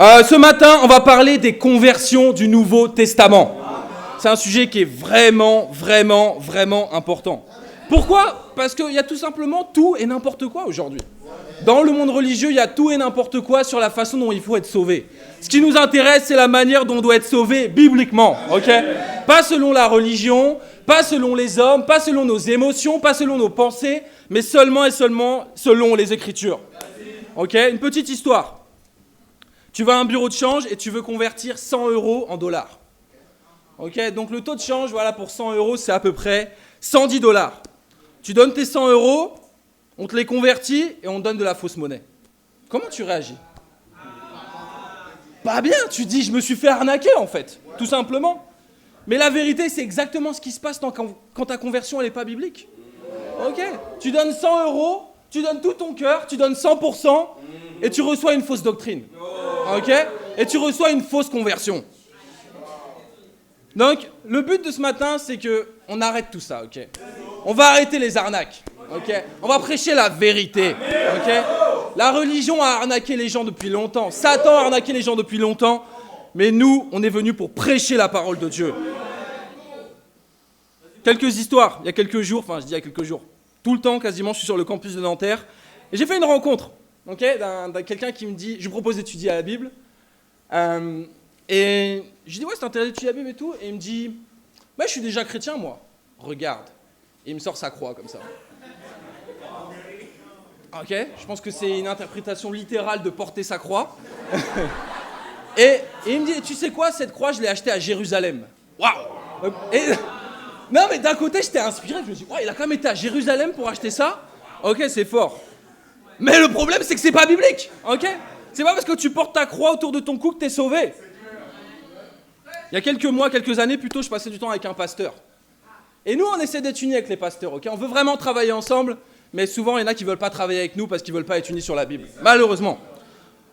Ce matin, on va parler des conversions du Nouveau Testament. C'est un sujet qui est vraiment important. Pourquoi ? Parce qu'il y a tout simplement tout et n'importe quoi aujourd'hui. Dans le monde religieux, il y a tout et n'importe quoi sur la façon dont il faut être sauvé. Ce qui nous intéresse, c'est la manière dont on doit être sauvé bibliquement, ok ? Pas selon la religion, pas selon les hommes, pas selon nos émotions, pas selon nos pensées, mais seulement et seulement selon les Écritures. Ok ? Une petite histoire. Tu vas à un bureau de change et tu veux convertir 100 € en dollars. Ok ? Donc le taux de change, voilà, pour 100 €, c'est à peu près 110 $. Tu donnes tes 100 €, on te les convertit et on te donne de la fausse monnaie. Comment tu réagis ? Pas bien, tu dis je me suis fait arnaquer en fait, tout simplement. Mais la vérité, c'est exactement ce qui se passe quand ta conversion elle n'est pas biblique. Ok ? Tu donnes 100 €, tu donnes tout ton cœur, tu donnes 100% et tu reçois une fausse doctrine. Ok ? Et tu reçois une fausse conversion. Donc, le but de ce matin, c'est qu'on arrête tout ça, ok ? On va arrêter les arnaques, ok ? On va prêcher la vérité, ok ? La religion a arnaqué les gens depuis longtemps. Satan a arnaqué les gens depuis longtemps. Mais nous, on est venus pour prêcher la parole de Dieu. Quelques histoires. Il y a quelques jours, tout le temps quasiment, je suis sur le campus de Nanterre. Et j'ai fait une rencontre, ok, d'un quelqu'un qui me dit, je lui propose d'étudier la Bible. Et je lui dis, ouais, c'est intéressant d'étudier la Bible et tout. Et il me dit, bah, je suis déjà chrétien, moi. Regarde. Et il me sort sa croix comme ça. Ok, je pense que c'est une interprétation littérale de porter sa croix. et il me dit, tu sais quoi, cette croix, je l'ai achetée à Jérusalem. Waouh. Non, mais d'un côté, j'étais inspiré. Je me suis dit, ouais, il a quand même été à Jérusalem pour acheter ça. Ok, c'est fort. Mais le problème, c'est que c'est pas biblique. Ok ? C'est pas parce que tu portes ta croix autour de ton cou que t'es sauvé. Il y a quelques mois, quelques années, plutôt, je passais du temps avec un pasteur. Et nous, on essaie d'être unis avec les pasteurs, ok ? On veut vraiment travailler ensemble, mais souvent, il y en a qui ne veulent pas travailler avec nous parce qu'ils ne veulent pas être unis sur la Bible. Malheureusement.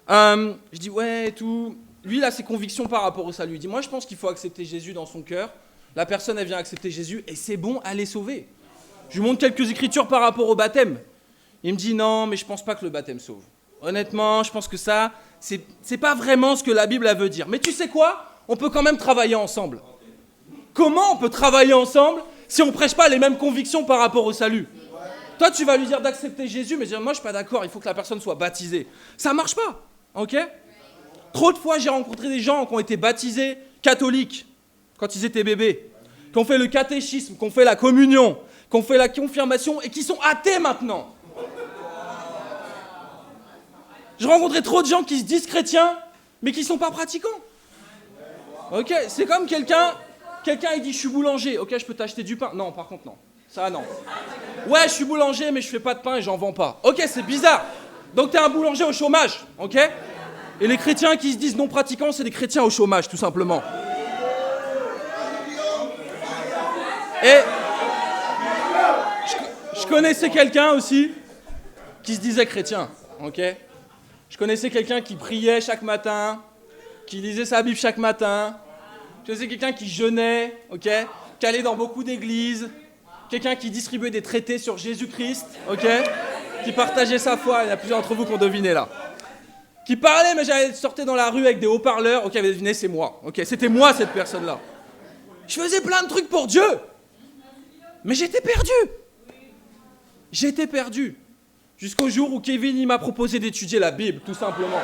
Je dis, ouais, tout. Lui, il a ses convictions par rapport au salut. Il dit, moi, je pense qu'il faut accepter Jésus dans son cœur. La personne, elle vient accepter Jésus et c'est bon, elle est sauvée. Je lui montre quelques écritures par rapport au baptême. Il me dit, non, mais je ne pense pas que le baptême sauve. Honnêtement, je pense que ça, c'est pas vraiment ce que la Bible elle veut dire. Mais tu sais quoi ? On peut quand même travailler ensemble. Comment on peut travailler ensemble si on ne prêche pas les mêmes convictions par rapport au salut ? Toi, tu vas lui dire d'accepter Jésus, mais dire, moi, je ne suis pas d'accord, il faut que la personne soit baptisée. Ça ne marche pas, ok ? Trop de fois, j'ai rencontré des gens qui ont été baptisés catholiques quand ils étaient bébés, qui ont fait le catéchisme, qui ont fait la communion, qui ont fait la confirmation et qui sont athées maintenant. J'ai rencontré trop de gens qui se disent chrétiens, mais qui ne sont pas pratiquants. Ok, c'est comme quelqu'un il dit je suis boulanger, ok, je peux t'acheter du pain. Non, par contre non, ça non. Ouais, je suis boulanger mais je fais pas de pain et j'en vends pas. Ok, c'est bizarre. Donc t'es un boulanger au chômage, ok ? Et les chrétiens qui se disent non pratiquants, c'est des chrétiens au chômage, tout simplement. Et je connaissais quelqu'un aussi qui se disait chrétien, ok ? Je connaissais quelqu'un qui priait chaque matin, qui lisait sa Bible chaque matin. Je connaissais quelqu'un qui jeûnait, ok, qui allait dans beaucoup d'églises, quelqu'un qui distribuait des traités sur Jésus-Christ, ok, qui partageait sa foi. Il y a plusieurs d'entre vous qui ont deviné là. Qui parlait, mais j'allais sortir dans la rue avec des haut-parleurs, ok, vous avez deviné, c'est moi, ok, c'était moi cette personne-là. Je faisais plein de trucs pour Dieu, mais j'étais perdu. J'étais perdu. Jusqu'au jour où Kevin il m'a proposé d'étudier la Bible, tout simplement.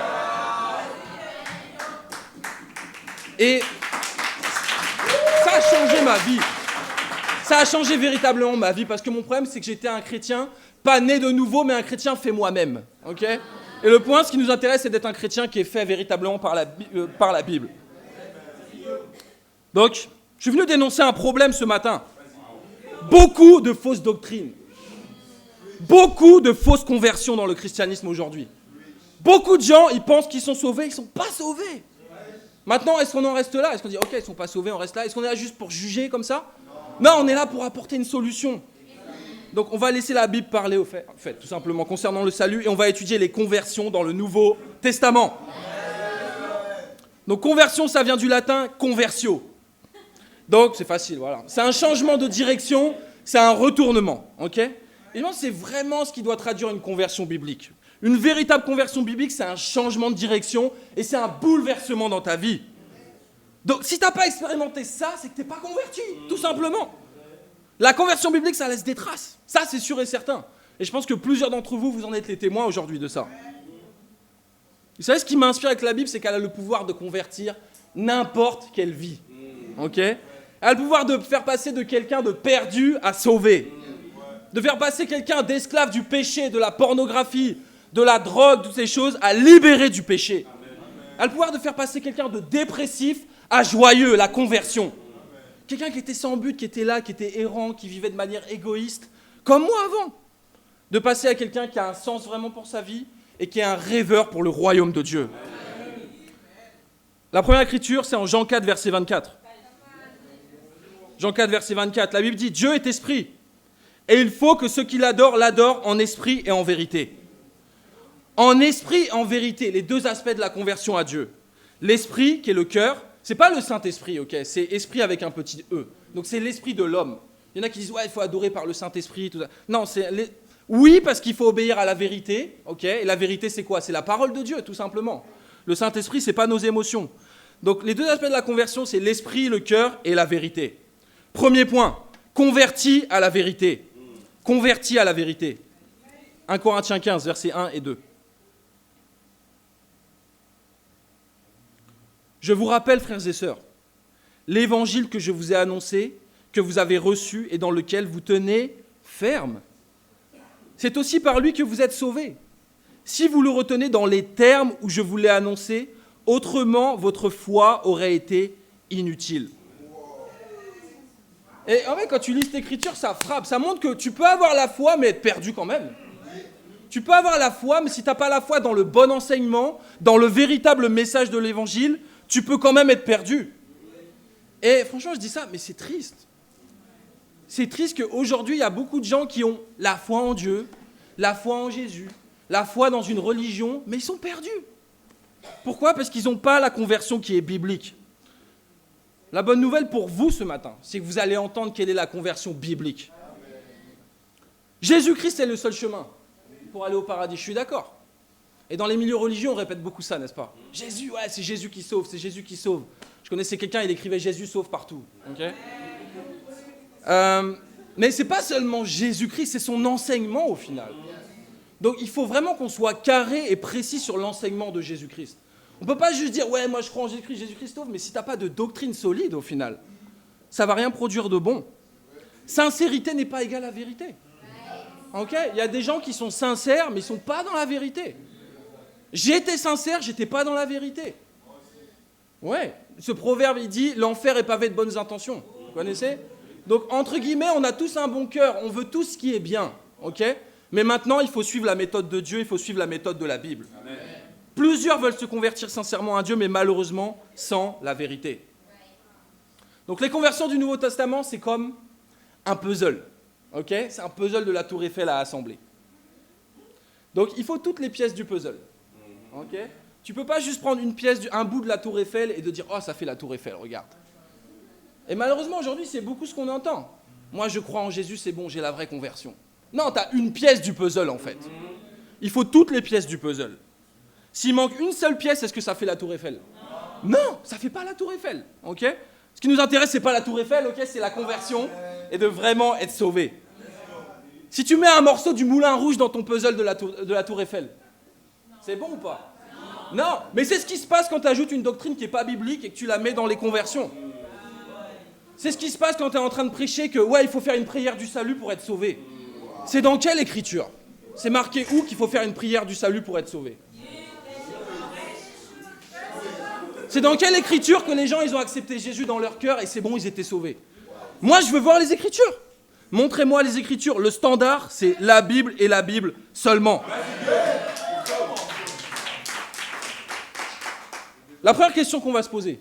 Et ça a changé ma vie. Ça a changé véritablement ma vie parce que mon problème, c'est que j'étais un chrétien, pas né de nouveau, mais un chrétien fait moi-même. Ok ? Et le point, ce qui nous intéresse, c'est d'être un chrétien qui est fait véritablement par la Bible. Donc, je suis venu dénoncer un problème ce matin. Beaucoup de fausses doctrines. Beaucoup de fausses conversions dans le christianisme aujourd'hui. Beaucoup de gens, ils pensent qu'ils sont sauvés, ils ne sont pas sauvés. Maintenant, est-ce qu'on en reste là ? Est-ce qu'on dit, ok, ils ne sont pas sauvés, on reste là ? Est-ce qu'on est là juste pour juger comme ça ? Non, on est là pour apporter une solution. Donc, on va laisser la Bible parler en fait, tout simplement, concernant le salut, et on va étudier les conversions dans le Nouveau Testament. Donc, conversion, ça vient du latin conversio. Donc, c'est facile, voilà. C'est un changement de direction, c'est un retournement, ok ? Et je pense que c'est vraiment ce qui doit traduire une conversion biblique. Une véritable conversion biblique, c'est un changement de direction et c'est un bouleversement dans ta vie. Donc, si tu n'as pas expérimenté ça, c'est que tu n'es pas converti, tout simplement. La conversion biblique, ça laisse des traces. Ça, c'est sûr et certain. Et je pense que plusieurs d'entre vous, vous en êtes les témoins aujourd'hui de ça. Vous savez, ce qui m'inspire avec la Bible, c'est qu'elle a le pouvoir de convertir n'importe quelle vie. Ok ? Elle a le pouvoir de faire passer de quelqu'un de perdu à sauvé. De faire passer quelqu'un d'esclave du péché, de la pornographie, de la drogue, toutes ces choses, à libérer du péché. Elle a le pouvoir de faire passer quelqu'un de dépressif à joyeux, la conversion. Quelqu'un qui était sans but, qui était là, qui était errant, qui vivait de manière égoïste, comme moi avant. De passer à quelqu'un qui a un sens vraiment pour sa vie et qui est un rêveur pour le royaume de Dieu. La première écriture, c'est en Jean 4, verset 24. Jean 4, verset 24, la Bible dit « Dieu est esprit, et il faut que ceux qui l'adorent, l'adorent en esprit et en vérité. » En esprit et en vérité, les deux aspects de la conversion à Dieu. L'esprit, qui est le cœur, c'est pas le Saint-Esprit, ok, c'est esprit avec un petit E. Donc c'est l'esprit de l'homme. Il y en a qui disent, ouais, il faut adorer par le Saint-Esprit, tout ça. Non, oui, parce qu'il faut obéir à la vérité, ok, et la vérité, c'est quoi ? C'est la parole de Dieu, tout simplement. Le Saint-Esprit, c'est pas nos émotions. Donc les deux aspects de la conversion, c'est l'esprit, le cœur et la vérité. Premier point, converti à la vérité. Converti à la vérité. 1 Corinthiens 15, versets 1 et 2. Je vous rappelle, frères et sœurs, l'évangile que je vous ai annoncé, que vous avez reçu et dans lequel vous tenez ferme. C'est aussi par lui que vous êtes sauvés. Si vous le retenez dans les termes où je vous l'ai annoncé, autrement votre foi aurait été inutile. Et en fait, quand tu lis cette écriture, ça frappe. Ça montre que tu peux avoir la foi, mais être perdu quand même. Tu peux avoir la foi, mais si tu n'as pas la foi dans le bon enseignement, dans le véritable message de l'évangile, tu peux quand même être perdu. Et franchement, je dis ça, mais c'est triste. C'est triste qu'aujourd'hui, il y a beaucoup de gens qui ont la foi en Dieu, la foi en Jésus, la foi dans une religion, mais ils sont perdus. Pourquoi ? Parce qu'ils n'ont pas la conversion qui est biblique. La bonne nouvelle pour vous ce matin, c'est que vous allez entendre quelle est la conversion biblique. Jésus-Christ est le seul chemin pour aller au paradis, je suis d'accord. Et dans les milieux religieux, on répète beaucoup ça, n'est-ce pas ? Jésus, ouais, c'est Jésus qui sauve, c'est Jésus qui sauve. Je connaissais quelqu'un, il écrivait Jésus sauve partout. Okay ? Mais ce n'est pas seulement Jésus-Christ, c'est son enseignement au final. Donc il faut vraiment qu'on soit carré et précis sur l'enseignement de Jésus-Christ. On ne peut pas juste dire, ouais, moi je crois en Jésus-Christ, Jésus-Christ sauve, mais si tu n'as pas de doctrine solide au final, ça ne va rien produire de bon. Sincérité n'est pas égale à vérité. Okay ? Il y a des gens qui sont sincères, mais ils ne sont pas dans la vérité. J'étais sincère, j'étais pas dans la vérité. Ouais, ce proverbe, il dit, l'enfer est pavé de bonnes intentions. Vous connaissez ? Donc, entre guillemets, on a tous un bon cœur, on veut tout ce qui est bien, ok ? Mais maintenant, il faut suivre la méthode de Dieu, il faut suivre la méthode de la Bible. Amen. Plusieurs veulent se convertir sincèrement à Dieu, mais malheureusement, sans la vérité. Donc, les conversions du Nouveau Testament, c'est comme un puzzle, ok ? C'est un puzzle de la Tour Eiffel à assembler. Donc, il faut toutes les pièces du puzzle. Okay. Tu ne peux pas juste prendre une pièce, un bout de la Tour Eiffel et de dire « Oh, ça fait la Tour Eiffel, regarde ». Et malheureusement, aujourd'hui, c'est beaucoup ce qu'on entend. Moi, je crois en Jésus, c'est bon, j'ai la vraie conversion. Non, tu as une pièce du puzzle, en fait. Il faut toutes les pièces du puzzle. S'il manque une seule pièce, est-ce que ça fait la Tour Eiffel ? Non, ça ne fait pas la Tour Eiffel. Okay ? Ce qui nous intéresse, ce n'est pas la Tour Eiffel, okay, c'est la conversion et de vraiment être sauvé. Si tu mets un morceau du Moulin Rouge dans ton puzzle de la Tour Eiffel, c'est bon ou pas ? Non, mais c'est ce qui se passe quand tu ajoutes une doctrine qui n'est pas biblique et que tu la mets dans les conversions. C'est ce qui se passe quand tu es en train de prêcher que, ouais, il faut faire une prière du salut pour être sauvé. C'est dans quelle écriture ? C'est marqué où qu'il faut faire une prière du salut pour être sauvé ? C'est dans quelle écriture que les gens, ils ont accepté Jésus dans leur cœur et c'est bon, ils étaient sauvés ? Moi, je veux voir les écritures. Montrez-moi les écritures. Le standard, c'est la Bible et la Bible seulement. La première question qu'on va se poser,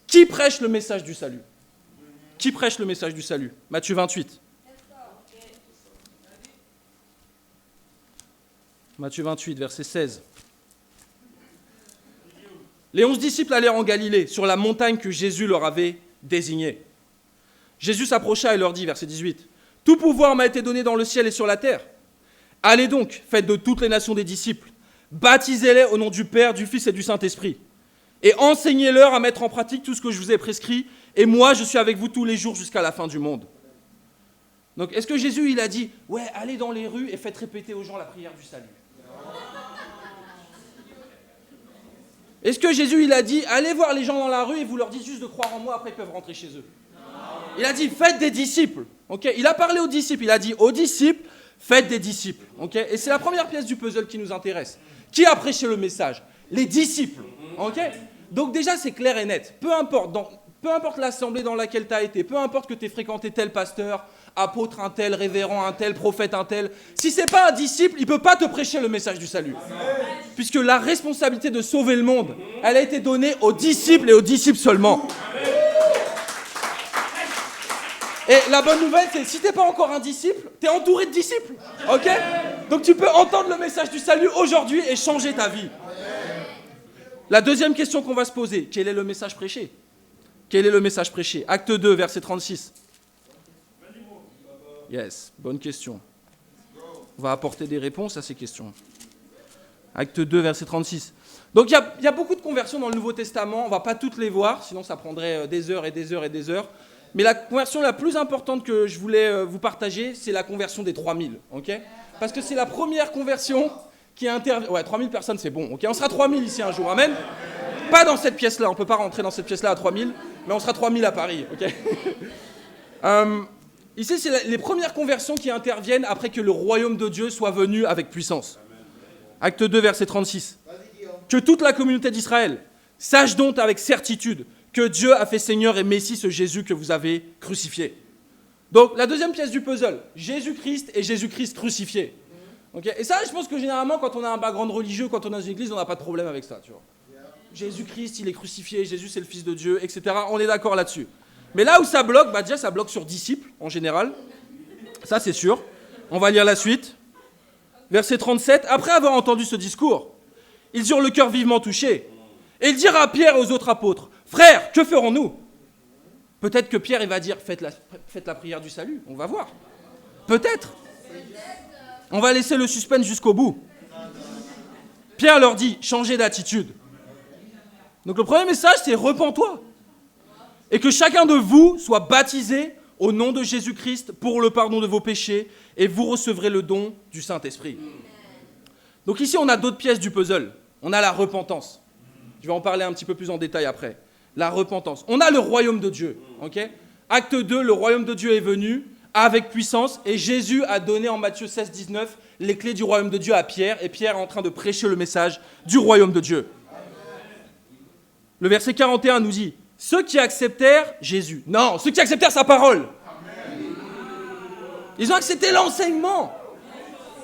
qui prêche le message du salut ? Qui prêche le message du salut ? Matthieu 28. Matthieu 28, verset 16. Les 11 disciples allèrent en Galilée, sur la montagne que Jésus leur avait désignée. Jésus s'approcha et leur dit, verset 18, « Tout pouvoir m'a été donné dans le ciel et sur la terre. Allez donc, faites de toutes les nations des disciples, Baptisez-les au nom du Père, du Fils et du Saint-Esprit. Et enseignez-leur à mettre en pratique tout ce que je vous ai prescrit. Et moi, je suis avec vous tous les jours jusqu'à la fin du monde. Donc, est-ce que Jésus, il a dit, ouais, allez dans les rues et faites répéter aux gens la prière du salut? Est-ce que Jésus, il a dit, allez voir les gens dans la rue et vous leur dites juste de croire en moi, après ils peuvent rentrer chez eux? Il a dit, faites des disciples. Okay, il a parlé aux disciples, il a dit, aux disciples, faites des disciples. Okay, et c'est la première pièce du puzzle qui nous intéresse. Qui a prêché le message? Les disciples. Okay, donc déjà, c'est clair et net. Peu importe l'assemblée dans laquelle tu as été, peu importe que tu aies fréquenté tel pasteur, apôtre un tel, révérend un tel, prophète un tel, si ce n'est pas un disciple, il ne peut pas te prêcher le message du salut. Puisque la responsabilité de sauver le monde, elle a été donnée aux disciples et aux disciples seulement. Et la bonne nouvelle, c'est que si tu n'es pas encore un disciple, tu es entouré de disciples. Ok? Donc tu peux entendre le message du salut aujourd'hui et changer ta vie. La deuxième question qu'on va se poser, quel est le message prêché? Quel est le message prêché? Acte 2, verset 36. Yes, bonne question. On va apporter des réponses à ces questions. Acte 2, verset 36. Donc il y a beaucoup de conversions dans le Nouveau Testament, on ne va pas toutes les voir, sinon ça prendrait des heures et des heures et des heures. Mais la conversion la plus importante que je voulais vous partager, c'est la conversion des 3000. Okay, parce que c'est la première conversion qui intervient... Ouais, 3000 personnes, c'est bon. Okay, on sera 3000 ici un jour, amen. Pas dans cette pièce-là, on ne peut pas rentrer dans cette pièce-là à 3000, mais on sera 3000 à Paris. Okay. Ici, c'est les premières conversions qui interviennent après que le royaume de Dieu soit venu avec puissance. Acte 2, verset 36. Que toute la communauté d'Israël sache donc avec certitude que Dieu a fait Seigneur et Messie ce Jésus que vous avez crucifié. Donc, la deuxième pièce du puzzle, Jésus-Christ et Jésus-Christ crucifié. Okay, et ça, je pense que généralement, quand on a un background religieux, quand on est dans une église, on n'a pas de problème avec ça. Tu vois. Jésus-Christ, il est crucifié, Jésus, c'est le Fils de Dieu, etc. On est d'accord là-dessus. Mais là où ça bloque, déjà, ça bloque sur disciples, en général. Ça, c'est sûr. On va lire la suite. Verset 37. Après avoir entendu ce discours, ils eurent le cœur vivement touché. Et ils dirent à Pierre et aux autres apôtres, « Frères, que ferons-nous » Peut-être que Pierre, il va dire, faites la prière du salut. On va voir. Peut-être. On va laisser le suspense jusqu'au bout. Pierre leur dit, changez d'attitude. Donc le premier message, c'est repens-toi. Et que chacun de vous soit baptisé au nom de Jésus-Christ pour le pardon de vos péchés, et vous recevrez le don du Saint-Esprit. Donc ici, on a d'autres pièces du puzzle. On a la repentance. Je vais en parler un petit peu plus en détail après. La repentance. On a le royaume de Dieu. Okay, Acte 2, le royaume de Dieu est venu avec puissance, et Jésus a donné en Matthieu 16, 19 les clés du royaume de Dieu à Pierre, et Pierre est en train de prêcher le message du royaume de Dieu. Le verset 41 nous dit, ceux qui acceptèrent Jésus, non, ceux qui acceptèrent sa parole, ils ont accepté l'enseignement.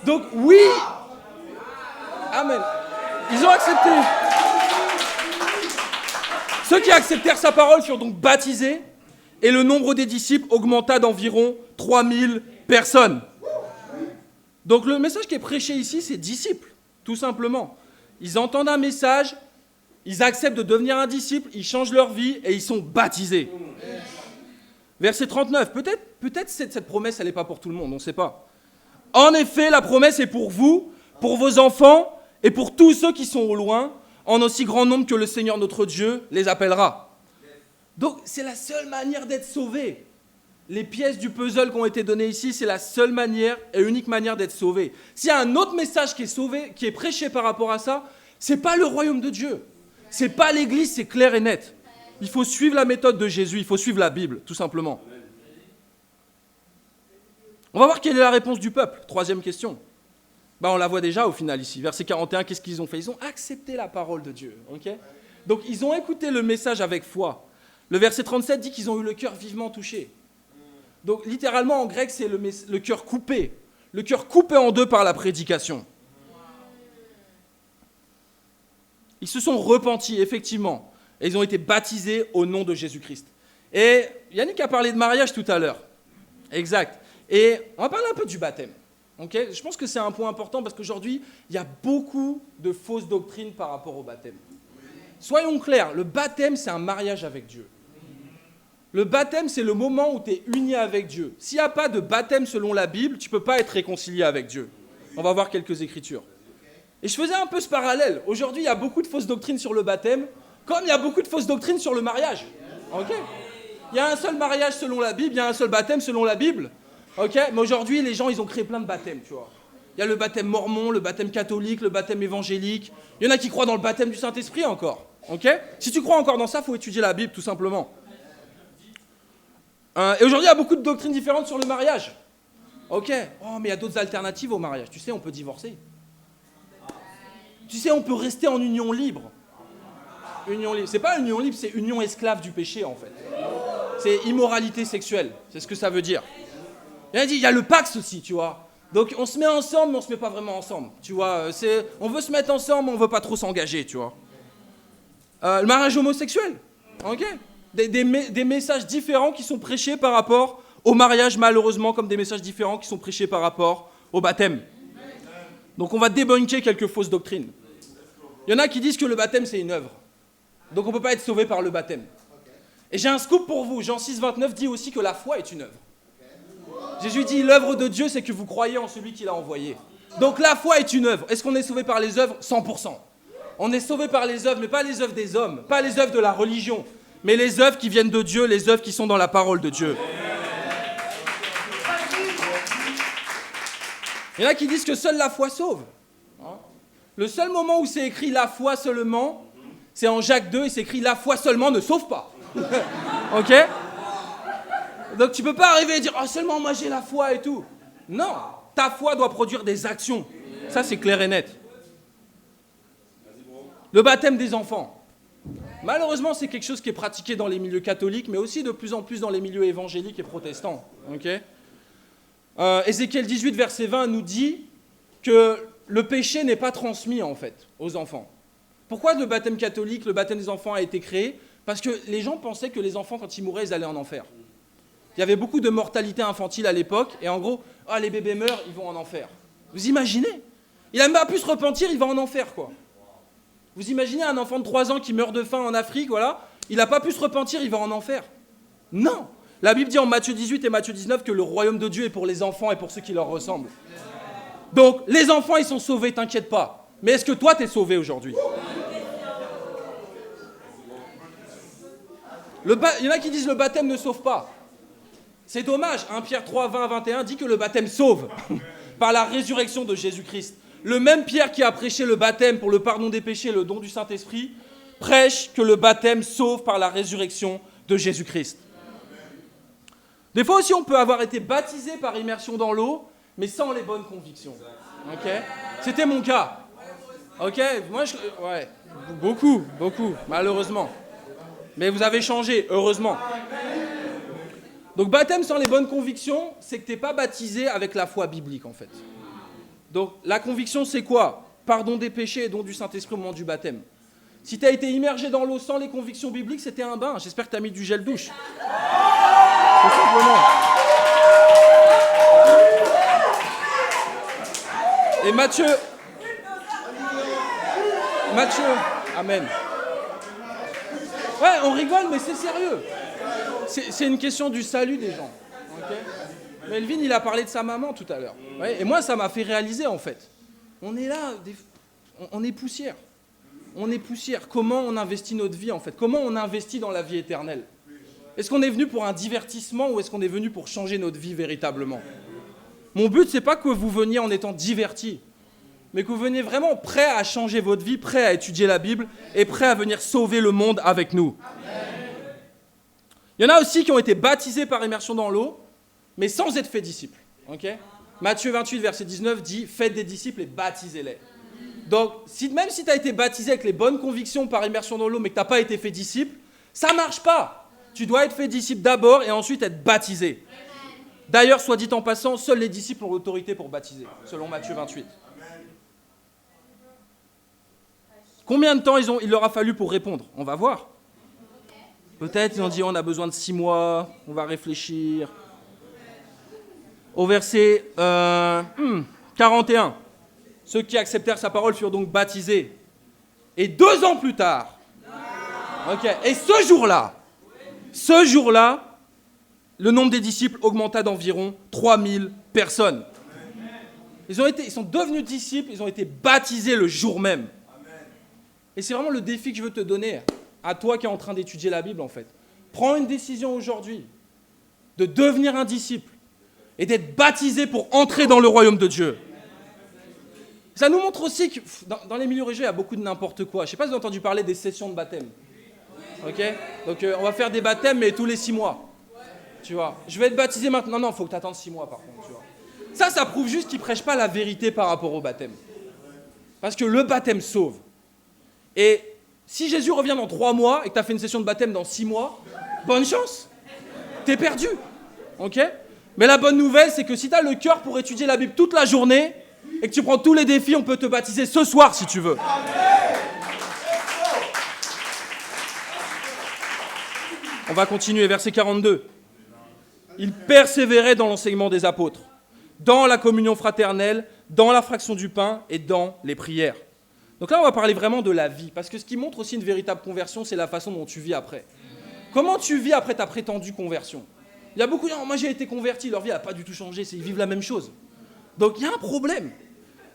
Donc oui, amen, ils ont accepté. Ceux qui acceptèrent sa parole furent donc baptisés, et le nombre des disciples augmenta d'environ 3000 personnes. Donc le message qui est prêché ici, c'est disciples, tout simplement. Ils entendent un message, ils acceptent de devenir un disciple, ils changent leur vie et ils sont baptisés. Verset 39, peut-être cette promesse, elle n'est pas pour tout le monde, on ne sait pas. En effet, la promesse est pour vous, pour vos enfants et pour tous ceux qui sont au loin, en aussi grand nombre que le Seigneur notre Dieu les appellera. Donc, c'est la seule manière d'être sauvé. Les pièces du puzzle qui ont été données ici, c'est la seule manière et unique manière d'être sauvé. S'il y a un autre message qui est sauvé, qui est prêché par rapport à ça, c'est pas le royaume de Dieu. C'est pas l'église, c'est clair et net. Il faut suivre la méthode de Jésus, il faut suivre la Bible, tout simplement. On va voir quelle est la réponse du peuple. Troisième question. On la voit déjà au final ici. Verset 41, qu'est-ce qu'ils ont fait? Ils ont accepté la parole de Dieu. Okay, donc, ils ont écouté le message avec foi. Le verset 37 dit qu'ils ont eu le cœur vivement touché. Donc, littéralement, en grec, c'est le cœur coupé. Le cœur coupé en deux par la prédication. Ils se sont repentis, effectivement. Et ils ont été baptisés au nom de Jésus-Christ. Et Yannick a parlé de mariage tout à l'heure. Exact. Et on va parler un peu du baptême. Okay, je pense que c'est un point important parce qu'aujourd'hui, il y a beaucoup de fausses doctrines par rapport au baptême. Soyons clairs, le baptême, c'est un mariage avec Dieu. Le baptême, c'est le moment où tu es uni avec Dieu. S'il n'y a pas de baptême selon la Bible, tu ne peux pas être réconcilié avec Dieu. On va voir quelques écritures. Et je faisais un peu ce parallèle. Aujourd'hui, il y a beaucoup de fausses doctrines sur le baptême, comme il y a beaucoup de fausses doctrines sur le mariage. Ok ? Il y a un seul mariage selon la Bible, il y a un seul baptême selon la Bible. Ok ? Mais aujourd'hui, les gens, ils ont créé plein de baptêmes, tu vois. Il y a le baptême mormon, le baptême catholique, le baptême évangélique. Il y en a qui croient dans le baptême du Saint-Esprit encore. Ok ? Si tu crois encore dans ça, il faut étudier la Bible, tout simplement. Et aujourd'hui, il y a beaucoup de doctrines différentes sur le mariage. Ok ? Oh, mais il y a d'autres alternatives au mariage. Tu sais, on peut divorcer. Tu sais, on peut rester en union libre. Union libre. C'est pas union libre, c'est union esclave du péché, en fait. C'est immoralité sexuelle. C'est ce que ça veut dire. Il a dit, il y a le Pax aussi, tu vois. Donc, on se met ensemble, mais on se met pas vraiment ensemble. Tu vois, on veut se mettre ensemble, mais on veut pas trop s'engager, tu vois. Le mariage homosexuel. Ok ? Des messages différents qui sont prêchés par rapport au mariage, malheureusement, comme des messages différents qui sont prêchés par rapport au baptême. Donc on va débunker quelques fausses doctrines. Il y en a qui disent que le baptême, c'est une œuvre. Donc on ne peut pas être sauvé par le baptême. Et j'ai un scoop pour vous. Jean 6, 29 dit aussi que la foi est une œuvre. Jésus dit, l'œuvre de Dieu, c'est que vous croyez en celui qui l'a envoyé. Donc la foi est une œuvre. Est-ce qu'on est sauvé par les œuvres ? 100%. On est sauvé par les œuvres, mais pas les œuvres des hommes, pas les œuvres de la religion, mais les œuvres qui viennent de Dieu, les œuvres qui sont dans la parole de Dieu. Il y en a qui disent que seule la foi sauve. Le seul moment où c'est écrit la foi seulement, c'est en Jacques 2, et c'est écrit la foi seulement ne sauve pas. Ok ? Donc tu peux pas arriver et dire « Oh, seulement moi j'ai la foi et tout ». Non, ta foi doit produire des actions. Ça c'est clair et net. Le baptême des enfants. Malheureusement, c'est quelque chose qui est pratiqué dans les milieux catholiques, mais aussi de plus en plus dans les milieux évangéliques et protestants. Okay ? Ézéchiel 18, verset 20, nous dit que le péché n'est pas transmis, en fait, aux enfants. Pourquoi le baptême catholique, le baptême des enfants a été créé ? Parce que les gens pensaient que les enfants, quand ils mouraient, ils allaient en enfer. Il y avait beaucoup de mortalité infantile à l'époque, et en gros, les bébés meurent, ils vont en enfer. Vous imaginez ? Il n'a même pas pu se repentir, il va en enfer, quoi. Vous imaginez un enfant de 3 ans qui meurt de faim en Afrique, voilà, il n'a pas pu se repentir, il va en enfer. Non ! La Bible dit en Matthieu 18 et Matthieu 19 que le royaume de Dieu est pour les enfants et pour ceux qui leur ressemblent. Donc, les enfants, ils sont sauvés, t'inquiète pas. Mais est-ce que toi, t'es sauvé aujourd'hui ? Il y en a qui disent le baptême ne sauve pas. C'est dommage. 1 Pierre 3, 20 à 21 dit que le baptême sauve par la résurrection de Jésus-Christ. Le même Pierre qui a prêché le baptême pour le pardon des péchés et le don du Saint-Esprit prêche que le baptême sauve par la résurrection de Jésus-Christ. Des fois aussi, on peut avoir été baptisé par immersion dans l'eau, mais sans les bonnes convictions. Okay ? C'était mon cas. Ok ? Moi, ouais, beaucoup, malheureusement. Mais vous avez changé, heureusement. Donc, baptême sans les bonnes convictions, c'est que tu n'es pas baptisé avec la foi biblique, en fait. Donc, la conviction, c'est quoi ? Pardon des péchés et don du Saint-Esprit au moment du baptême. Si tu as été immergé dans l'eau sans les convictions bibliques, c'était un bain. J'espère que tu as mis du gel douche. Tout simplement. Et Matthieu, amen. Ouais, on rigole, mais c'est sérieux. C'est une question du salut des gens. Okay ? Melvin, il a parlé de sa maman tout à l'heure. Ouais, et moi, ça m'a fait réaliser, en fait. On est là, on est poussière. On est poussière. Comment on investit notre vie, en fait ? Comment on investit dans la vie éternelle ? Est-ce qu'on est venu pour un divertissement ou est-ce qu'on est venu pour changer notre vie véritablement ? Mon but, c'est pas que vous veniez en étant divertis, mais que vous veniez vraiment prêt à changer votre vie, prêt à étudier la Bible et prêt à venir sauver le monde avec nous. Il y en a aussi qui ont été baptisés par immersion dans l'eau, mais sans être faits disciples. Okay ? Matthieu 28, verset 19 dit « Faites des disciples et baptisez-les ». Donc, même si tu as été baptisé avec les bonnes convictions par immersion dans l'eau, mais que tu n'as pas été fait disciple, ça ne marche pas. Tu dois être fait disciple d'abord et ensuite être baptisé. D'ailleurs, soit dit en passant, seuls les disciples ont l'autorité pour baptiser, selon Matthieu 28. Combien de temps il leur a fallu pour répondre ? On va voir. Peut-être ils ont dit on a besoin de 6 mois, on va réfléchir. Au verset 41, ceux qui acceptèrent sa parole furent donc baptisés. Et 2 ans plus tard, et ce jour-là, le nombre des disciples augmenta d'environ 3000 personnes. Ils sont devenus disciples, ils ont été baptisés le jour même. Et c'est vraiment le défi que je veux te donner, à toi qui es en train d'étudier la Bible en fait. Prends une décision aujourd'hui de devenir un disciple et d'être baptisé pour entrer dans le royaume de Dieu. Ça nous montre aussi que dans les milieux religieux, il y a beaucoup de n'importe quoi. Je ne sais pas si vous avez entendu parler des sessions de baptême. Ok ? Donc on va faire des baptêmes, mais tous les 6 mois. Tu vois ? Je vais être baptisé maintenant. Non, il faut que tu attendes 6 mois par contre. Tu vois ? Ça prouve juste qu'ils ne prêchent pas la vérité par rapport au baptême. Parce que le baptême sauve. Et si Jésus revient dans 3 mois et que tu as fait une session de baptême dans 6 mois, bonne chance. T'es perdu. Ok ? Mais la bonne nouvelle, c'est que si tu as le cœur pour étudier la Bible toute la journée et que tu prends tous les défis, on peut te baptiser ce soir si tu veux. On va continuer, verset 42. Il persévérait dans l'enseignement des apôtres, dans la communion fraternelle, dans la fraction du pain et dans les prières. Donc là, on va parler vraiment de la vie, parce que ce qui montre aussi une véritable conversion, c'est la façon dont tu vis après. Comment tu vis après ta prétendue conversion ? Il y a beaucoup de gens, moi j'ai été converti, leur vie n'a pas du tout changé, ils vivent la même chose. Donc il y a un problème.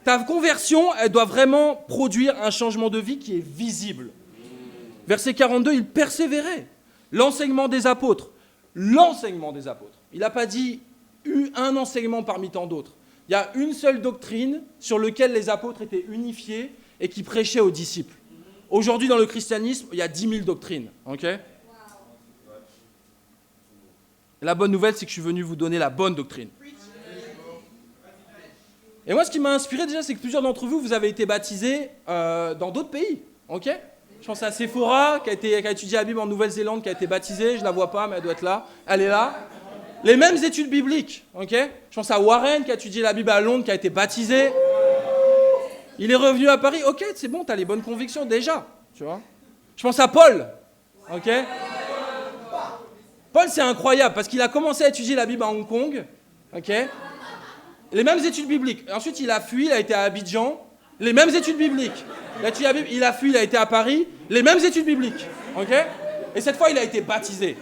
Ta conversion, elle doit vraiment produire un changement de vie qui est visible. Verset 42, il persévérait. L'enseignement des apôtres. L'enseignement des apôtres. Il n'a pas dit un enseignement parmi tant d'autres. Il y a une seule doctrine sur laquelle les apôtres étaient unifiés et qui prêchaient aux disciples. Aujourd'hui, dans le christianisme, il y a 10 000 doctrines. Okay ? La bonne nouvelle, c'est que je suis venu vous donner la bonne doctrine. Et moi, ce qui m'a inspiré déjà, c'est que plusieurs d'entre vous, vous avez été baptisés dans d'autres pays. Okay ? Je pense à Sephora, qui a étudié la Bible en Nouvelle-Zélande, qui a été baptisée. Je ne la vois pas, mais elle doit être là. Elle est là. Les mêmes études bibliques. Okay ? Je pense à Warren, qui a étudié la Bible à Londres, qui a été baptisé. Il est revenu à Paris. Ok, c'est bon, tu as les bonnes convictions déjà. Tu vois ? Je pense à Paul. Okay ? Paul, c'est incroyable, parce qu'il a commencé à étudier la Bible à Hong Kong. Okay ? Les mêmes études bibliques. Ensuite, il a fui, il a été à Abidjan. Les mêmes études bibliques. Il a fui, il a été à Paris. Les mêmes études bibliques. Okay ? Et cette fois, il a été baptisé.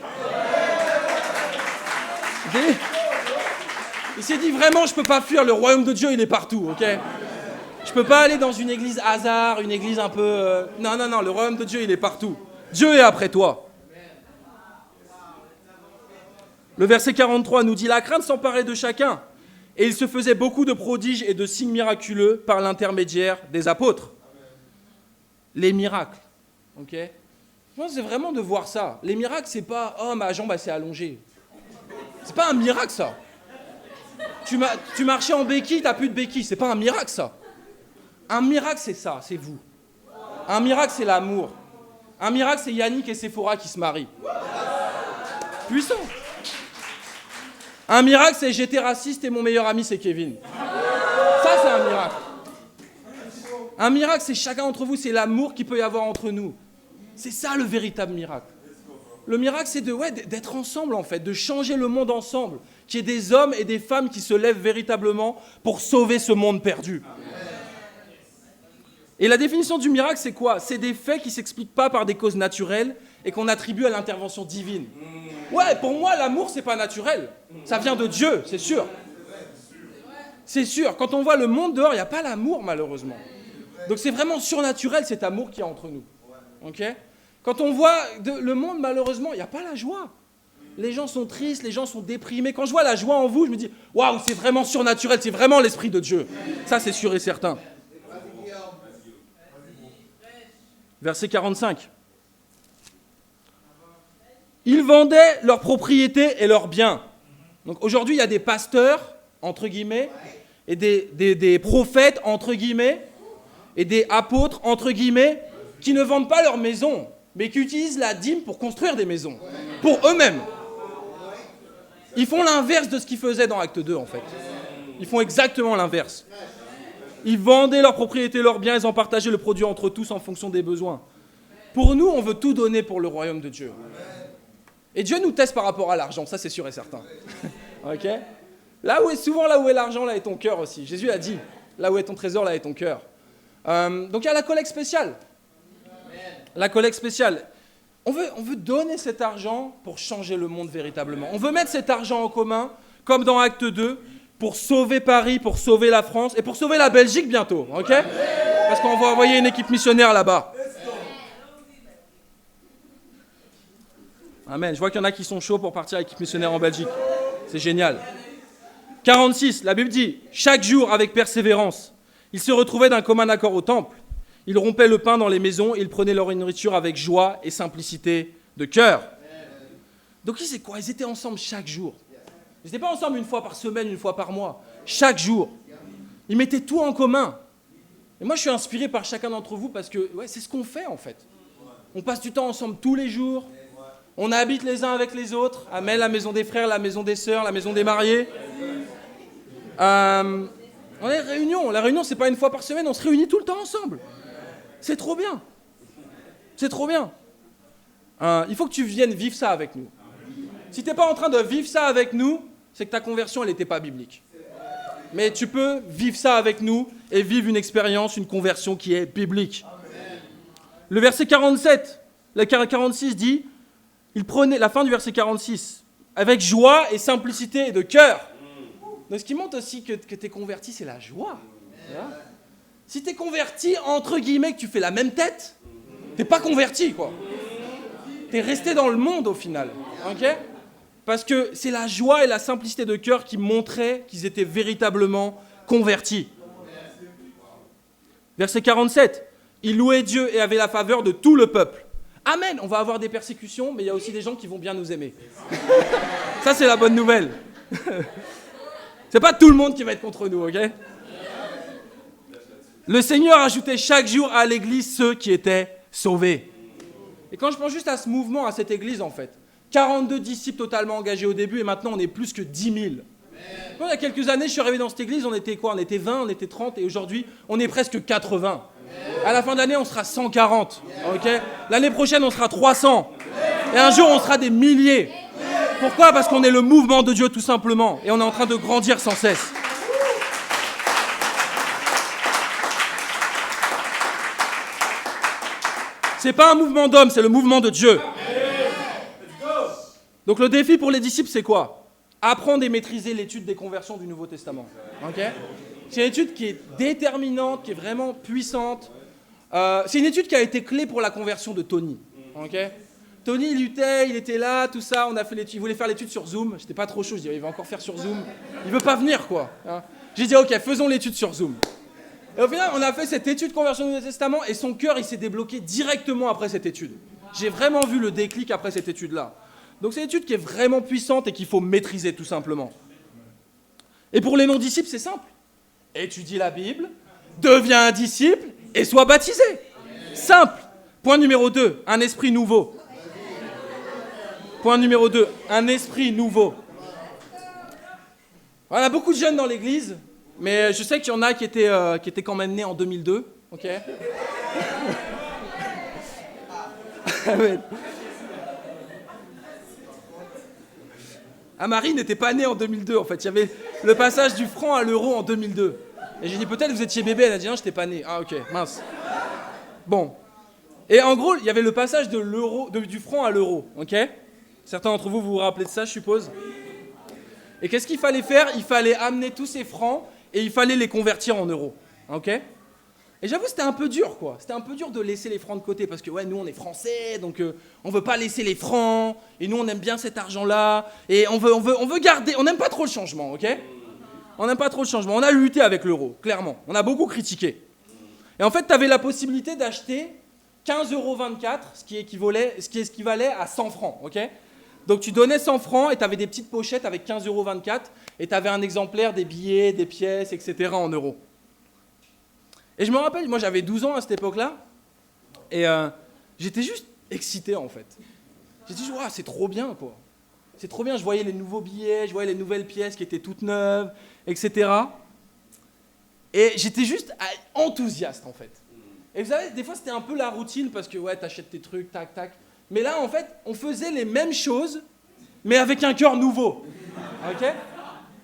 Il s'est dit vraiment, je ne peux pas fuir, le royaume de Dieu, il est partout. Okay ? Je ne peux pas aller dans une église hasard, une église un peu... Non, le royaume de Dieu, il est partout. Dieu est après toi. Le verset 43 nous dit « La crainte s'emparait de chacun, et il se faisait beaucoup de prodiges et de signes miraculeux par l'intermédiaire des apôtres. » Les miracles. Ok ? Moi, c'est vraiment de voir ça. Les miracles, c'est pas « Oh, ma jambe, elle s'est allongée. » C'est pas un miracle, ça. Tu marchais en béquille, t'as plus de béquille. C'est pas un miracle, ça. Un miracle, c'est ça, c'est vous. Un miracle, c'est l'amour. Un miracle, c'est Yannick et Sephora qui se marient. Puissant. Un miracle, c'est j'étais raciste et mon meilleur ami, c'est Kevin. Ça, c'est un miracle. Un miracle, c'est chacun d'entre vous, c'est l'amour qu'il peut y avoir entre nous. C'est ça le véritable miracle. Le miracle, c'est d'être ensemble, en fait, de changer le monde ensemble. Qu'il y ait des hommes et des femmes qui se lèvent véritablement pour sauver ce monde perdu. Et la définition du miracle, c'est quoi ? C'est des faits qui ne s'expliquent pas par des causes naturelles et qu'on attribue à l'intervention divine. Ouais, pour moi, l'amour, c'est pas naturel. Ça vient de Dieu, c'est sûr. C'est sûr. Quand on voit le monde dehors, il n'y a pas l'amour, malheureusement. Donc c'est vraiment surnaturel, cet amour qu'il y a entre nous. Okay ? Quand on voit le monde, malheureusement, il n'y a pas la joie. Les gens sont tristes, les gens sont déprimés. Quand je vois la joie en vous, je me dis, waouh, c'est vraiment surnaturel, c'est vraiment l'Esprit de Dieu. Ça, c'est sûr et certain. Verset 45. Ils vendaient leurs propriétés et leurs biens. Donc aujourd'hui, il y a des pasteurs, entre guillemets, et des prophètes, entre guillemets, et des apôtres, entre guillemets, qui ne vendent pas leur maison, mais qui utilisent la dîme pour construire des maisons, pour eux-mêmes. Ils font l'inverse de ce qu'ils faisaient dans Acte 2, en fait. Ils font exactement l'inverse. Ils vendaient leurs propriétés, leurs biens, ils en partageaient le produit entre tous en fonction des besoins. Pour nous, on veut tout donner pour le royaume de Dieu. Et Dieu nous teste par rapport à l'argent, ça c'est sûr et certain. Ok ? Là où est l'argent, là est ton cœur aussi. Jésus a dit, là où est ton trésor, là est ton cœur. Donc il y a la collecte spéciale. La collecte spéciale. On veut donner cet argent pour changer le monde véritablement. On veut mettre cet argent en commun, comme dans Acte 2, pour sauver Paris, pour sauver la France et pour sauver la Belgique bientôt, ok? Parce qu'on va envoyer une équipe missionnaire là-bas. Amen. Je vois qu'il y en a qui sont chauds pour partir à l'équipe missionnaire en Belgique. C'est génial. 46, la Bible dit, chaque jour avec persévérance, ils se retrouvaient d'un commun accord au temple. Ils rompaient le pain dans les maisons et ils prenaient leur nourriture avec joie et simplicité de cœur. Donc c'est quoi? Ils étaient ensemble chaque jour. Ils n'étaient pas ensemble une fois par semaine, une fois par mois. Chaque jour. Ils mettaient tout en commun. Et moi, je suis inspiré par chacun d'entre vous parce que c'est ce qu'on fait en fait. On passe du temps ensemble tous les jours. On habite les uns avec les autres. Amen, la maison des frères, la maison des sœurs, la maison des mariés. On est réunion. La réunion, c'est pas une fois par semaine. On se réunit tout le temps ensemble. C'est trop bien. C'est trop bien. Il faut que tu viennes vivre ça avec nous. Si tu n'es pas en train de vivre ça avec nous, c'est que ta conversion, elle n'était pas biblique. Mais tu peux vivre ça avec nous et vivre une expérience, une conversion qui est biblique. Le verset 47, le 46 dit, il prenait, la fin du verset 46, avec joie et simplicité et de cœur. Donc ce qui montre aussi que tu es converti, c'est la joie. Si tu es converti, entre guillemets, que tu fais la même tête, tu n'es pas converti, quoi. Tu es resté dans le monde au final. Ok ? Parce que c'est la joie et la simplicité de cœur qui montraient qu'ils étaient véritablement convertis. Verset 47. Ils louaient Dieu et avaient la faveur de tout le peuple. Amen. On va avoir des persécutions, mais il y a aussi des gens qui vont bien nous aimer. Ça, c'est la bonne nouvelle. C'est pas tout le monde qui va être contre nous, ok ? Le Seigneur ajoutait chaque jour à l'église ceux qui étaient sauvés. Et quand je pense juste à ce mouvement, à cette église, en fait, 42 disciples totalement engagés au début, et maintenant on est plus que 10 000. Bon, il y a quelques années, je suis arrivé dans cette église, on était quoi ? On était 20, on était 30, et aujourd'hui, on est presque 80. À la fin de l'année, on sera 140. Okay ? L'année prochaine, on sera 300. Et un jour, on sera des milliers. Pourquoi ? Parce qu'on est le mouvement de Dieu, tout simplement. Et on est en train de grandir sans cesse. C'est pas un mouvement d'hommes, c'est le mouvement de Dieu. Donc le défi pour les disciples, c'est quoi ? Apprendre et maîtriser l'étude des conversions du Nouveau Testament. Okay ? C'est une étude qui est déterminante, qui est vraiment puissante. C'est une étude qui a été clé pour la conversion de Tony. Okay ? Tony, il luttait, il était là, tout ça. On a fait l'étude. Il voulait faire l'étude sur Zoom. J'étais pas trop chaud. Je disais, il va encore faire sur Zoom. Il veut pas venir, quoi. Hein ? J'ai dit, ok, faisons l'étude sur Zoom. Et au final, on a fait cette étude conversion du Nouveau Testament et son cœur, il s'est débloqué directement après cette étude. J'ai vraiment vu le déclic après cette étude-là. Donc c'est une étude qui est vraiment puissante et qu'il faut maîtriser tout simplement. Et pour les non-disciples, c'est simple. Étudie la Bible, deviens un disciple et sois baptisé. Simple. Point numéro 2, un esprit nouveau. Point numéro 2, un esprit nouveau. On a beaucoup de jeunes dans l'église, mais je sais qu'il y en a qui étaient quand même nés en 2002. Ok. Marie n'était pas née en 2002, en fait. Il y avait le passage du franc à l'euro en 2002. Et j'ai dit, peut-être vous étiez bébé. Elle a dit, non, je n'étais pas née. Ah, ok, mince. Bon. Et en gros, il y avait le passage de l'euro, du franc à l'euro. Ok ? Certains d'entre vous, vous vous rappelez de ça, je suppose. Et qu'est-ce qu'il fallait faire ? Il fallait amener tous ces francs et il fallait les convertir en euros. Ok ? Et j'avoue, c'était un peu dur, quoi. C'était un peu dur de laisser les francs de côté parce que, nous, on est français, donc on veut pas laisser les francs. Et nous, on aime bien cet argent-là. Et on veut garder. On n'aime pas trop le changement, ok ? On n'aime pas trop le changement. On a lutté avec l'euro, clairement. On a beaucoup critiqué. Et en fait, tu avais la possibilité d'acheter 15,24 €, ce qui équivalait à 100 francs, ok ? Donc tu donnais 100 francs et tu avais des petites pochettes avec 15,24 € et tu avais un exemplaire des billets, des pièces, etc. en euros. Et je me rappelle, moi j'avais 12 ans à cette époque-là, et j'étais juste excité en fait. J'étais dit, c'est trop bien quoi. C'est trop bien, je voyais les nouveaux billets, je voyais les nouvelles pièces qui étaient toutes neuves, etc. Et j'étais juste enthousiaste en fait. Et vous savez, des fois c'était un peu la routine parce que t'achètes tes trucs, tac, tac. Mais là en fait, on faisait les mêmes choses, mais avec un cœur nouveau. Ok ?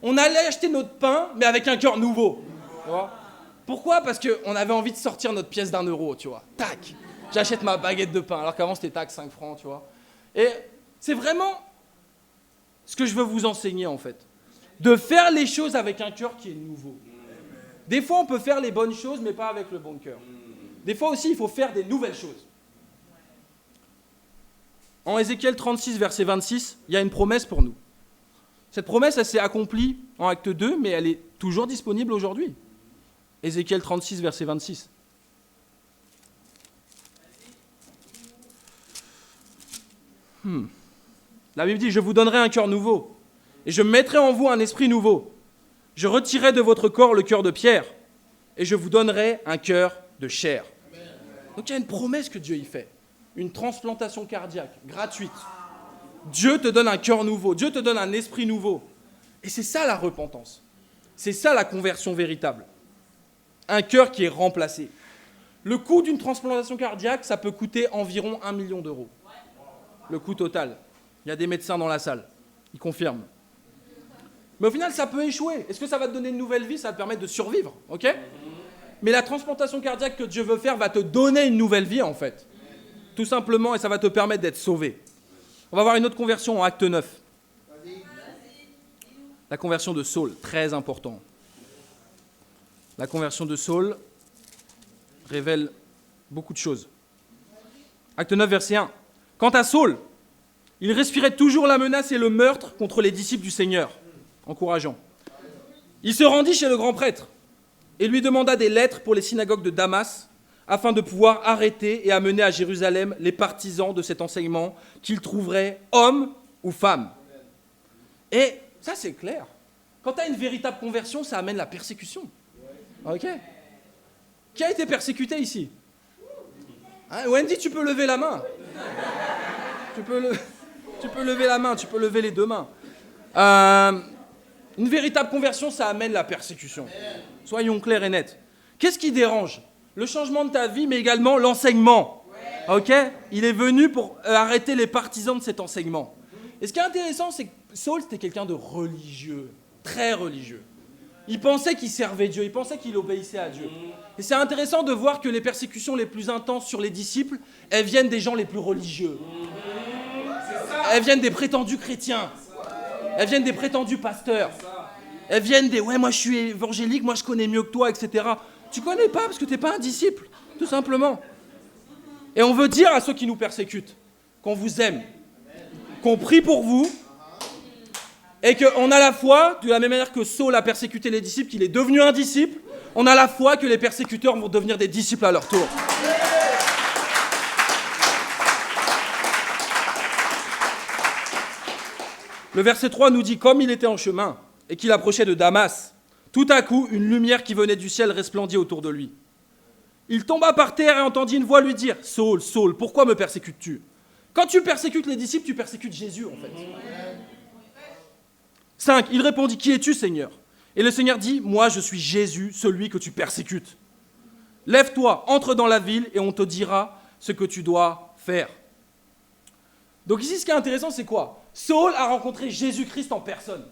On allait acheter notre pain, mais avec un cœur nouveau. Tu vois ? Pourquoi ? Parce qu'on avait envie de sortir notre pièce d'1 €, tu vois. Tac, j'achète ma baguette de pain, alors qu'avant c'était tac, 5 francs, tu vois. Et c'est vraiment ce que je veux vous enseigner, en fait. de faire les choses avec un cœur qui est nouveau. Des fois, on peut faire les bonnes choses, mais pas avec le bon cœur. Des fois aussi, il faut faire des nouvelles choses. En Ézéchiel 36, verset 26, il y a une promesse pour nous. Cette promesse, elle s'est accomplie en acte 2, mais elle est toujours disponible aujourd'hui. Ézéchiel 36, verset 26. La Bible dit, je vous donnerai un cœur nouveau, et je mettrai en vous un esprit nouveau. Je retirerai de votre corps le cœur de pierre, et je vous donnerai un cœur de chair. Donc il y a une promesse que Dieu y fait, une transplantation cardiaque gratuite. Dieu te donne un cœur nouveau, Dieu te donne un esprit nouveau. Et c'est ça la repentance, c'est ça la conversion véritable. Un cœur qui est remplacé. Le coût d'une transplantation cardiaque, ça peut coûter environ 1 million d'euros. Le coût total. Il y a des médecins dans la salle, ils confirment. Mais au final, ça peut échouer. Est-ce que ça va te donner une nouvelle vie? Ça va te permettre de survivre, ok? Mais la transplantation cardiaque que Dieu veut faire va te donner une nouvelle vie, en fait. Tout simplement, et ça va te permettre d'être sauvé. On va voir une autre conversion en acte 9. La conversion de Saul, très important. La conversion de Saul révèle beaucoup de choses. Acte 9, verset 1. Quant à Saul, il respirait toujours la menace et le meurtre contre les disciples du Seigneur. Encourageant. Il se rendit chez le grand prêtre et lui demanda des lettres pour les synagogues de Damas afin de pouvoir arrêter et amener à Jérusalem les partisans de cet enseignement qu'il trouverait hommes ou femmes. Et ça, c'est clair. Quand tu as une véritable conversion, ça amène la persécution. Ok? Qui a été persécuté ici? Hein, Wendy, tu peux lever la main. Tu peux lever la main, tu peux lever les deux mains. Une véritable conversion, ça amène la persécution. Soyons clairs et nets. Qu'est-ce qui dérange? Le changement de ta vie, mais également l'enseignement. Ok? Il est venu pour arrêter les partisans de cet enseignement. Et ce qui est intéressant, c'est que Saul, c'était quelqu'un de religieux, très religieux. Il pensait qu'il servait Dieu, il pensait qu'il obéissait à Dieu. Et c'est intéressant de voir que les persécutions les plus intenses sur les disciples, elles viennent des gens les plus religieux. Elles viennent des prétendus chrétiens. Elles viennent des prétendus pasteurs. Elles viennent des « ouais, moi je suis évangélique, moi je connais mieux que toi, etc. » Tu connais pas parce que tu n'es pas un disciple, tout simplement. Et on veut dire à ceux qui nous persécutent qu'on vous aime, qu'on prie pour vous, et qu'on a la foi, de la même manière que Saul a persécuté les disciples, qu'il est devenu un disciple, on a la foi que les persécuteurs vont devenir des disciples à leur tour. Le verset 3 nous dit, comme il était en chemin et qu'il approchait de Damas, tout à coup, une lumière qui venait du ciel resplendit autour de lui. Il tomba par terre et entendit une voix lui dire, « Saul, Saul, pourquoi me persécutes-tu » Quand tu persécutes les disciples, tu persécutes Jésus, en fait. 5. Il répondit, « Qui es-tu, Seigneur » Et le Seigneur dit, « Moi, je suis Jésus, celui que tu persécutes. Lève-toi, entre dans la ville et on te dira ce que tu dois faire. » Donc ici, ce qui est intéressant, c'est quoi? Saul a rencontré Jésus-Christ en personne.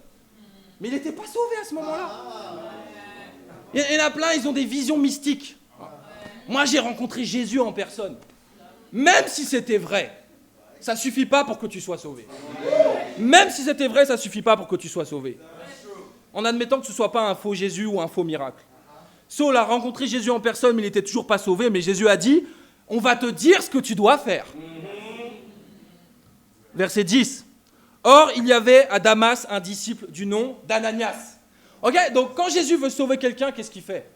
Mais il n'était pas sauvé à ce moment-là. Il y en a plein, ils ont des visions mystiques. Moi, j'ai rencontré Jésus en personne. Même si c'était vrai, ça ne suffit pas pour que tu sois sauvé. Même si c'était vrai, ça ne suffit pas pour que tu sois sauvé. En admettant que ce ne soit pas un faux Jésus ou un faux miracle. Saul a rencontré Jésus en personne, mais il n'était toujours pas sauvé. Mais Jésus a dit, on va te dire ce que tu dois faire. Verset 10. Or, il y avait à Damas un disciple du nom d'Ananias. Ok, donc quand Jésus veut sauver quelqu'un, qu'est-ce qu'il fait?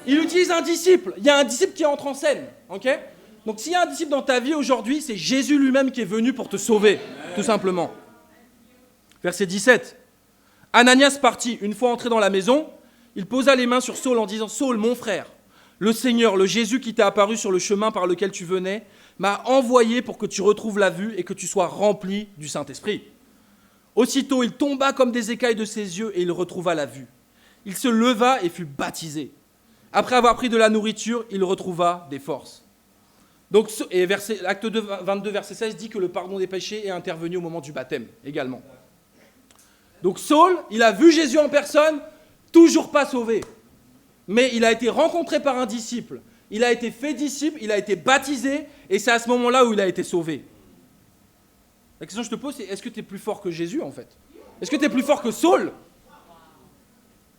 Il utilise un disciple. Il y a un disciple qui entre en scène. Ok, donc s'il y a un disciple dans ta vie aujourd'hui, c'est Jésus lui-même qui est venu pour te sauver, tout simplement. Verset 17. Ananias partit. Une fois entré dans la maison, il posa les mains sur Saul en disant, « Saul, mon frère, le Seigneur, le Jésus qui t'est apparu sur le chemin par lequel tu venais, m'a envoyé pour que tu retrouves la vue et que tu sois rempli du Saint-Esprit. » Aussitôt, il tomba comme des écailles de ses yeux et il retrouva la vue. Il se leva et fut baptisé. Après avoir pris de la nourriture, il retrouva des forces. Donc, et acte 2, 22, verset 16 dit que le pardon des péchés est intervenu au moment du baptême également. Donc Saul, il a vu Jésus en personne, toujours pas sauvé. Mais il a été rencontré par un disciple. Il a été fait disciple, il a été baptisé, et c'est à ce moment-là où il a été sauvé. La question que je te pose, c'est est-ce que tu es plus fort que Jésus, en fait? Est-ce que tu es plus fort que Saul?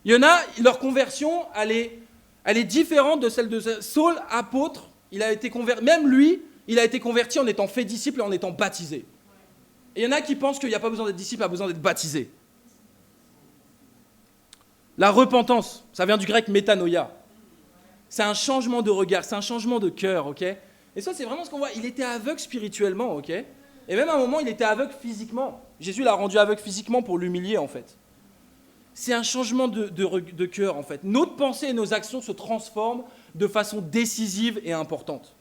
Il y en a, leur conversion, elle est différente de celle de Saul, apôtre. Il a été converti, même lui, il a été converti en étant fait disciple et en étant baptisé. Et il y en a qui pensent qu'il n'y a pas besoin d'être disciple, il y a besoin d'être baptisé. La repentance, ça vient du grec métanoïa. C'est un changement de regard, c'est un changement de cœur, ok? Et ça, c'est vraiment ce qu'on voit. Il était aveugle spirituellement, ok? Et même à un moment, il était aveugle physiquement. Jésus l'a rendu aveugle physiquement pour l'humilier, en fait. C'est un changement de cœur, en fait. Notre pensée et nos actions se transforment de façon décisive et importante.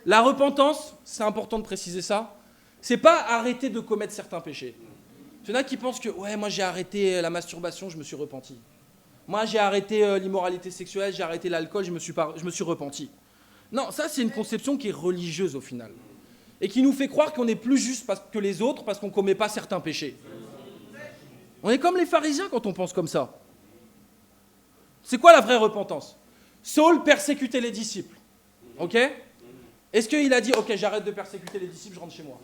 La repentance, c'est important de préciser ça, c'est pas arrêter de commettre certains péchés. Il y en a qui pensent que, ouais, moi j'ai arrêté la masturbation, je me suis repenti. Moi j'ai arrêté l'immoralité sexuelle, j'ai arrêté l'alcool, je me suis repenti. Non, ça c'est une conception qui est religieuse au final. Et qui nous fait croire qu'on est plus juste que les autres parce qu'on ne commet pas certains péchés. On est comme les pharisiens quand on pense comme ça. C'est quoi la vraie repentance? Saul persécutait les disciples. Ok? Est-ce qu'il a dit, ok, j'arrête de persécuter les disciples, je rentre chez moi?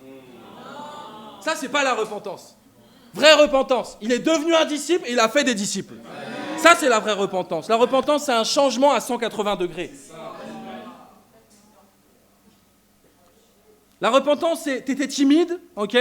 Ça, c'est pas la repentance. Vraie repentance. Il est devenu un disciple et il a fait des disciples. Ça, c'est la vraie repentance. La repentance, c'est un changement à 180 degrés. La repentance, c'est t'étais timide, ok?